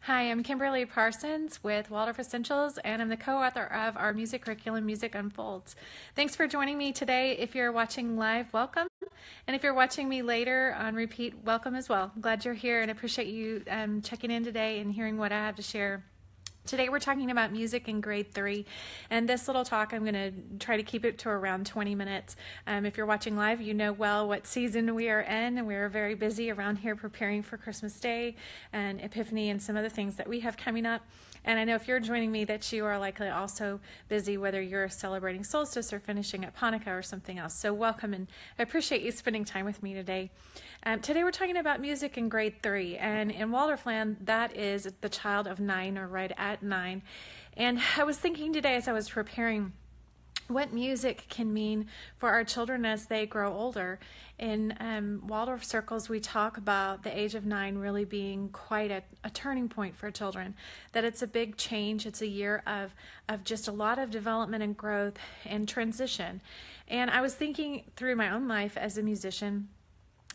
Hi, I'm Kimberly Parsons with Waldorf Essentials, and I'm the co-author of our music curriculum, Music Unfolds. Thanks for joining me today. If you're watching live, welcome. And if you're watching me later on repeat, welcome as well. I'm glad you're here and appreciate you checking in today and hearing what I have to share. Today we're talking about music in grade 3, and this little talk I'm going to try to keep it to around 20 minutes. If you're watching live, you know well what season we are in, and we're very busy around here preparing for Christmas Day and Epiphany and some other things that we have coming up. And I know if you're joining me that you are likely also busy, whether you're celebrating solstice or finishing up Hanukkah or something else. So welcome, and I appreciate you spending time with me today. Today we're talking about music in grade 3, and in Waldorfland that is the child of 9 or right at 9. And I was thinking today as I was preparing what music can mean for our children as they grow older. In Waldorf circles, we talk about the age of 9 really being quite a turning point for children, that it's a big change. It's a year of just a lot of development and growth and transition. And I was thinking through my own life as a musician.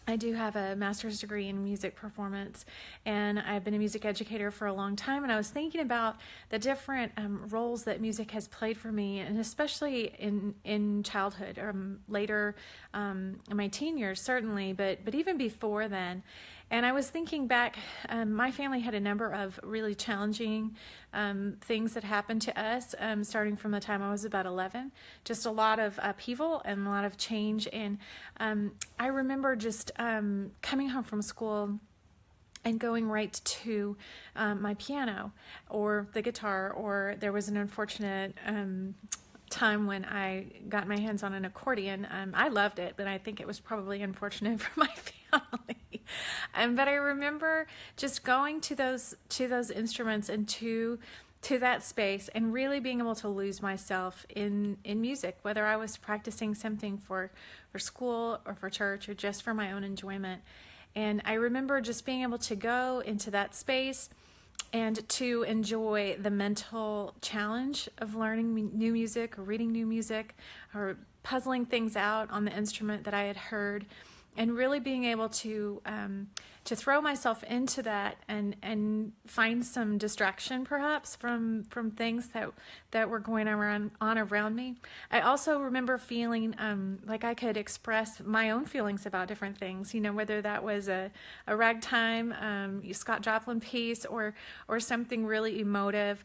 I do have a master's degree in music performance, and I've been a music educator for a long time, and I was thinking about the different roles that music has played for me, and especially in childhood, or later in my teen years certainly, but even before then. And I was thinking back, my family had a number of really challenging things that happened to us starting from the time I was about 11. Just a lot of upheaval and a lot of change. And I remember just coming home from school and going right to my piano or the guitar, or there was an unfortunate time when I got my hands on an accordion. I loved it, but I think it was probably unfortunate for my family. But I remember just going to those instruments and to that space and really being able to lose myself in music, whether I was practicing something for school or for church or just for my own enjoyment. And I remember just being able to go into that space and to enjoy the mental challenge of learning new music or reading new music or puzzling things out on the instrument that I had heard, and really being able to throw myself into that and find some distraction perhaps from things that were going on around me. I also remember feeling like I could express my own feelings about different things, whether that was a ragtime, Scott Joplin piece, or something really emotive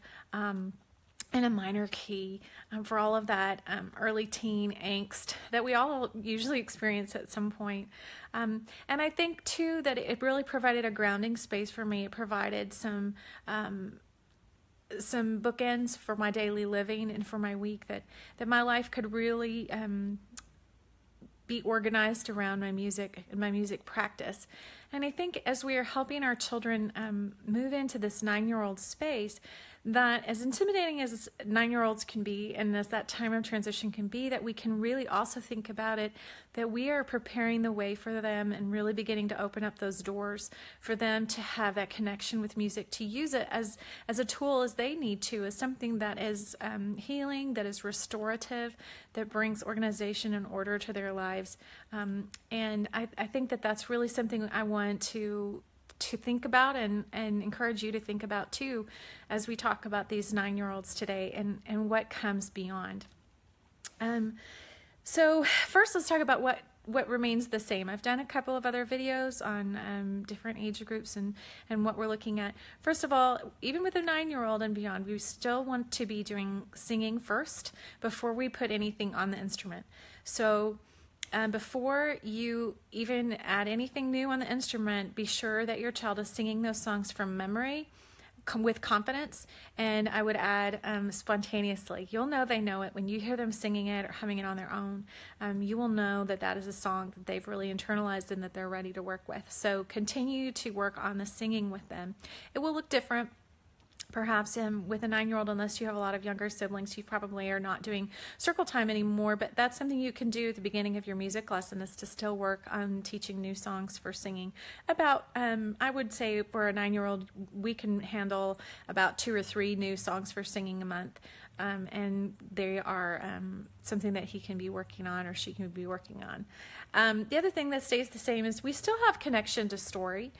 in a minor key, for all of that early teen angst that we all usually experience at some point. And I think too that it really provided a grounding space for me. It provided some bookends for my daily living and for my week, that my life could really be organized around my music and my music practice. And I think as we are helping our children move into this 9-year-old space, that as intimidating as 9-year-olds can be, and as that time of transition can be, that we can really also think about it, that we are preparing the way for them and really beginning to open up those doors for them to have that connection with music, to use it as a tool as they need to, as something that is healing, that is restorative, that brings organization and order to their lives. And I think that that's really something I want to think about and encourage you to think about too, as we talk about these 9-year-olds today and what comes beyond. So first let's talk about what remains the same. I've done a couple of other videos on different age groups and what we're looking at. First of all, even with a 9-year-old and beyond, we still want to be doing singing first before we put anything on the instrument. So before you even add anything new on the instrument, be sure that your child is singing those songs from memory with confidence, and I would add spontaneously. You'll know they know it when you hear them singing it or humming it on their own. You will know that that is a song that they've really internalized and that they're ready to work with. So continue to work on the singing with them. It will look different. Perhaps with a 9-year-old, unless you have a lot of younger siblings, you probably are not doing circle time anymore, but that's something you can do at the beginning of your music lesson, is to still work on teaching new songs for singing. About, I would say for a 9-year-old, we can handle about 2 or 3 new songs for singing a month. and they are something that he can be working on or she can be working on. The other thing that stays the same is we still have connection to story.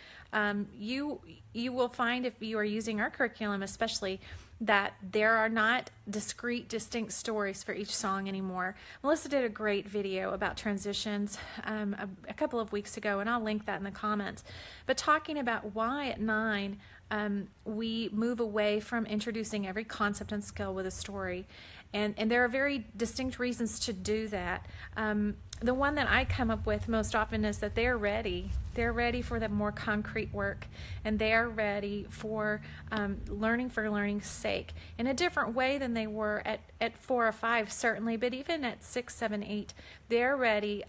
You will find, if you are using our curriculum especially, that there are not discrete, distinct stories for each song anymore. Melissa did a great video about transitions a couple of weeks ago, and I'll link that in the comments, but talking about why at 9 we move away from introducing every concept and skill with a story. And there are very distinct reasons to do that. The one that I come up with most often is that they're ready. They're ready for the more concrete work, and they are ready for learning for learning's sake in a different way than they were at 4 or 5, certainly, but even at 6, 7, 8, they're ready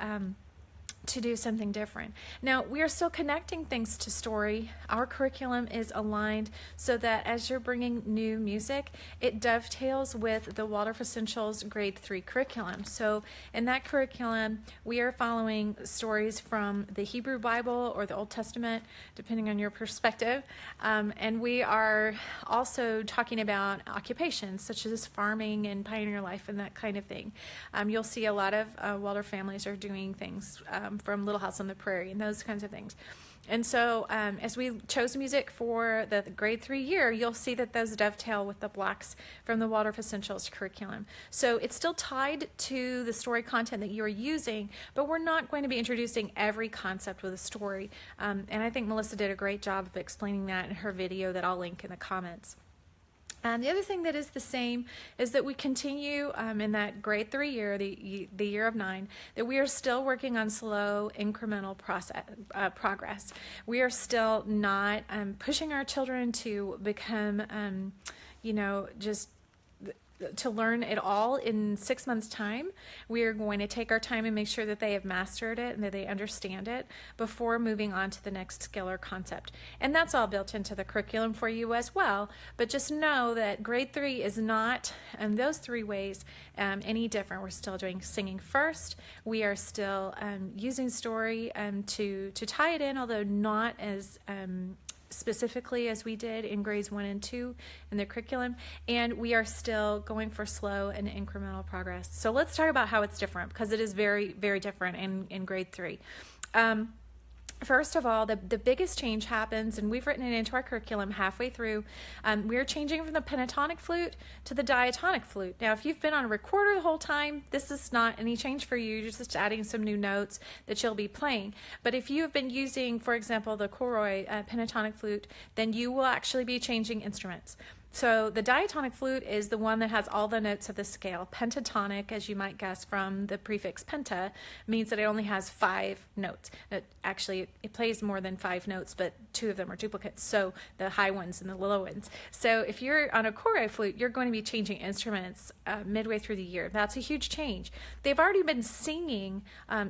to do something different. Now, we are still connecting things to story. Our curriculum is aligned so that as you're bringing new music, it dovetails with the Waldorf Essentials Grade 3 curriculum. So in that curriculum, we are following stories from the Hebrew Bible or the Old Testament, depending on your perspective. And we are also talking about occupations such as farming and pioneer life and that kind of thing. You'll see a lot of Waldorf families are doing things from Little House on the Prairie and those kinds of things. And so as we chose music for the grade 3 year, you'll see that those dovetail with the blocks from the Waldorf Essentials curriculum. So it's still tied to the story content that you're using, but we're not going to be introducing every concept with a story. And I think Melissa did a great job of explaining that in her video that I'll link in the comments. The other thing that is the same is that we continue in that grade 3 year, the year of 9, that we are still working on slow incremental progress. We are still not pushing our children to become, just to learn it all in 6 months' time. We are going to take our time and make sure that they have mastered it and that they understand it before moving on to the next skill or concept. And that's all built into the curriculum for you as well. But just know that grade 3 is not, in those 3 ways, any different. We're still doing singing first. We are still using story to tie it in, although not as specifically as we did in grades 1 and 2 in the curriculum, and we are still going for slow and incremental progress. So let's talk about how it's different, because it is very, very different in grade 3. First of all, the biggest change happens, and we've written it into our curriculum halfway through. We're changing from the pentatonic flute to the diatonic flute. Now, if you've been on a recorder the whole time, this is not any change for you. You're just adding some new notes that you'll be playing. But if you have been using, for example, the Koroi pentatonic flute, then you will actually be changing instruments. So the diatonic flute is the one that has all the notes of the scale. Pentatonic, as you might guess from the prefix penta, means that it only has 5 notes. Actually, it plays more than 5 notes, but 2 of them are duplicates, so the high ones and the low ones. So if you're on a Koroi flute, you're going to be changing instruments midway through the year. That's a huge change. They've already been singing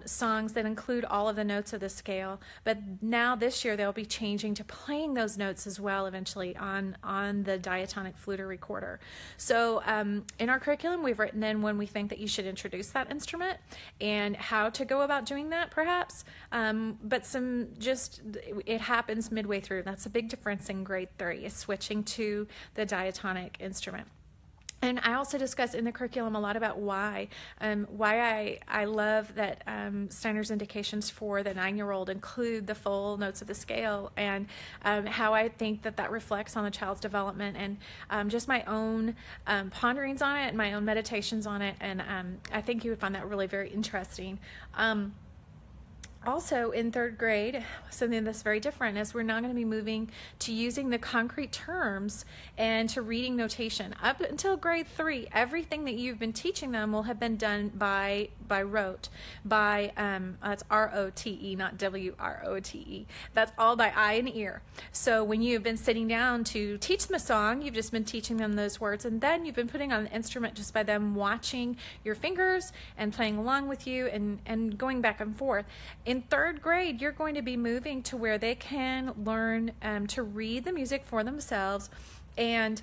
songs that include all of the notes of the scale, but now this year they'll be changing to playing those notes as well eventually on the diatonic flute or recorder. So in our curriculum, we've written in when we think that you should introduce that instrument and how to go about doing that, perhaps. But it happens midway through. That's a big difference in grade 3, is switching to the diatonic instrument. And I also discuss in the curriculum a lot about why I love that Steiner's indications for the 9-year-old include the full notes of the scale, and how I think that reflects on the child's development, and just my own ponderings on it and my own meditations on it. And I think you would find that really very interesting. Also in 3rd grade, something that's very different is we're now going to be moving to using the concrete terms and to reading notation. Up until grade 3, everything that you've been teaching them will have been done by rote, that's R-O-T-E, not W-R-O-T-E. That's all by eye and ear. So when you've been sitting down to teach them a song, you've just been teaching them those words, and then you've been putting on the instrument just by them watching your fingers and playing along with you and going back and forth. In 3rd grade, you're going to be moving to where they can learn to read the music for themselves and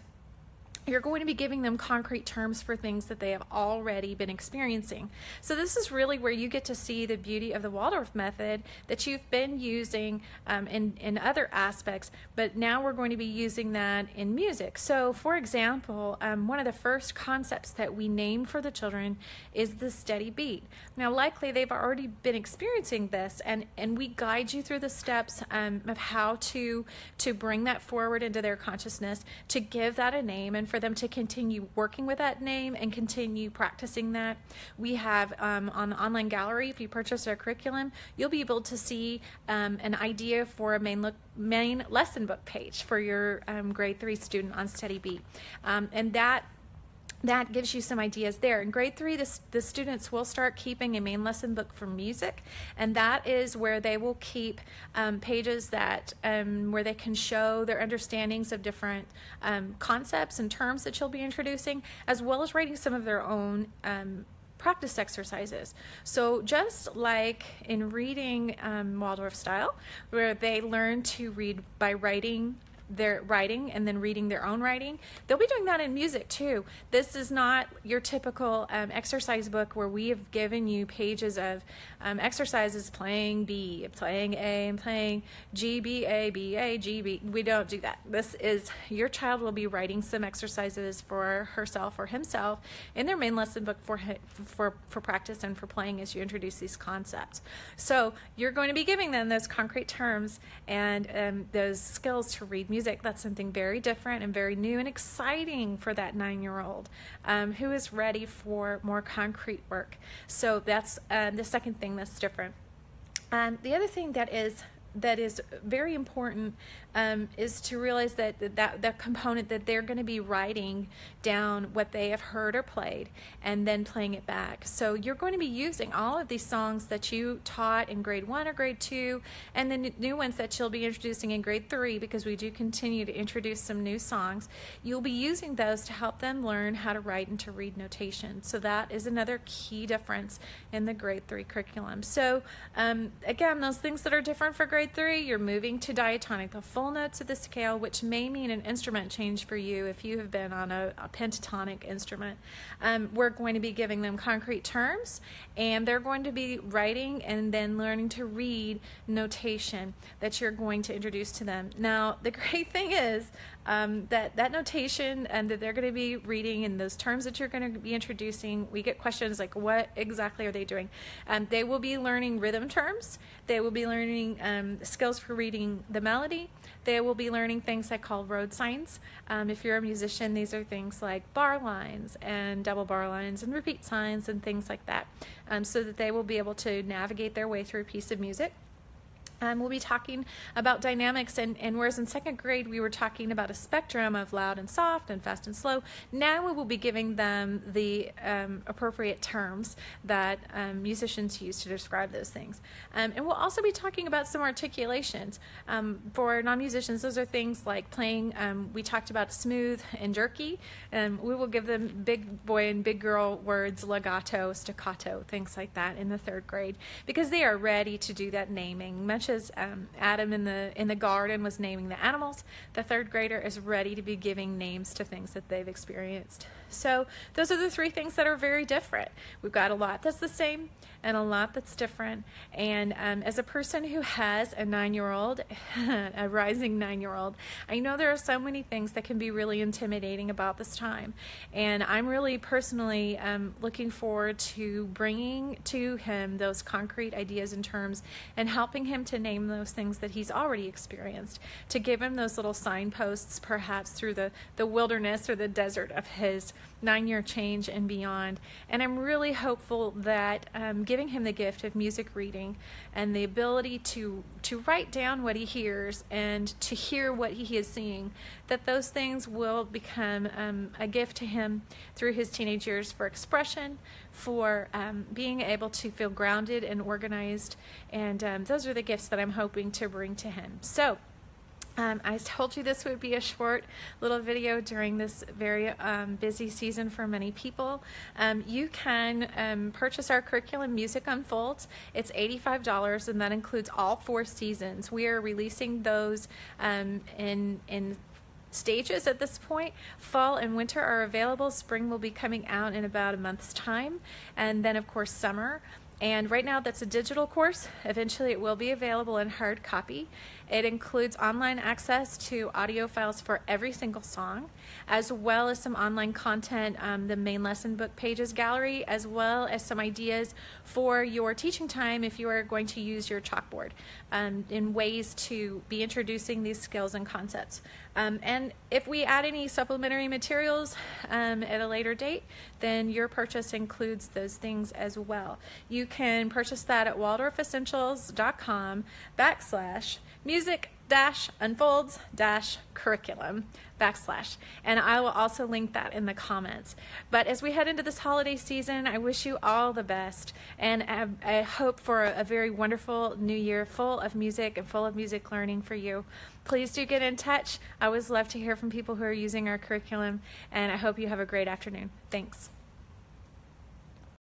you're going to be giving them concrete terms for things that they have already been experiencing. So this is really where you get to see the beauty of the Waldorf method that you've been using in other aspects, but now we're going to be using that in music. So for example, one of the first concepts that we name for the children is the steady beat. Now likely they've already been experiencing this, and we guide you through the steps of how to bring that forward into their consciousness, to give that a name, and for them to continue working with that name and continue practicing that. We have on the online gallery, if you purchase our curriculum, you'll be able to see an idea for a main lesson book page for your grade 3 student on steady beat, and that gives you some ideas there. In grade 3, the students will start keeping a main lesson book for music, and that is where they will keep pages that where they can show their understandings of different concepts and terms that you'll be introducing, as well as writing some of their own practice exercises. So just like in reading Waldorf style, where they learn to read by writing their writing and then reading their own writing, they'll be doing that in music too. This is not your typical exercise book where we have given you pages of exercises playing B, playing A, and playing G, B, A, B, A, G, B. We don't do that. This is, your child will be writing some exercises for herself or himself in their main lesson book for practice and for playing as you introduce these concepts. So you're going to be giving them those concrete terms and those skills to read music. That's something very different and very new and exciting for that 9-year-old who is ready for more concrete work. So that's the second thing that's different. The other thing that is very important is to realize that component that they're going to be writing down what they have heard or played and then playing it back. So you're going to be using all of these songs that you taught in grade 1 or grade 2 and the new ones that you'll be introducing in grade 3, because we do continue to introduce some new songs. You'll be using those to help them learn how to write and to read notation. So that is another key difference in the grade 3 curriculum. So again, those things that are different for grade 3, you're moving to diatonic, the full notes of the scale, which may mean an instrument change for you if you have been on a pentatonic instrument. We're going to be giving them concrete terms, and they're going to be writing and then learning to read notation that you're going to introduce to them. Now, the great thing is that notation and that they're going to be reading and those terms that you're going to be introducing, we get questions like, what exactly are they doing? They will be learning rhythm terms. They will be learning skills for reading the melody. They will be learning things I call road signs. If you're a musician, these are things like bar lines and double bar lines and repeat signs and things like that, so that they will be able to navigate their way through a piece of music. We'll be talking about dynamics, and whereas in 2nd grade we were talking about a spectrum of loud and soft and fast and slow, now we will be giving them the appropriate terms that musicians use to describe those things. And we'll also be talking about some articulations. For non-musicians, those are things like playing, we talked about smooth and jerky, and we will give them big boy and big girl words, legato, staccato, things like that in the 3rd grade, because they are ready to do that naming. Much as Adam in the garden was naming the animals, the 3rd grader is ready to be giving names to things that they've experienced. So those are the 3 things that are very different. We've got a lot that's the same and a lot that's different. And as a person who has a 9-year-old, a rising 9-year-old, I know there are so many things that can be really intimidating about this time. And I'm really personally looking forward to bringing to him those concrete ideas and terms and helping him to name those things that he's already experienced, to give him those little signposts perhaps through the wilderness or the desert of his 9-year change and beyond. And I'm really hopeful that giving him the gift of music reading and the ability to write down what he hears and to hear what he is seeing, that those things will become a gift to him through his teenage years for expression, for being able to feel grounded and organized, and those are the gifts that I'm hoping to bring to him. So I told you this would be a short little video during this very busy season for many people. You can purchase our curriculum, Music Unfolds. It's $85, and that includes all 4 seasons. We are releasing those in stages at this point. Fall and winter are available. Spring will be coming out in about a month's time, and then of course summer. And right now that's a digital course. Eventually it will be available in hard copy. It includes online access to audio files for every single song, as well as some online content, the main lesson book pages gallery, as well as some ideas for your teaching time if you are going to use your chalkboard in ways to be introducing these skills and concepts. And if we add any supplementary materials at a later date, then your purchase includes those things as well. You can purchase that at waldorfessentials.com/music-unfolds-curriculum / and I will also link that in the comments. But as we head into this holiday season, I wish you all the best, and I hope for a very wonderful new year full of music and full of music learning for you. Please do get in touch. I always love to hear from people who are using our curriculum, and I hope you have a great afternoon. Thanks.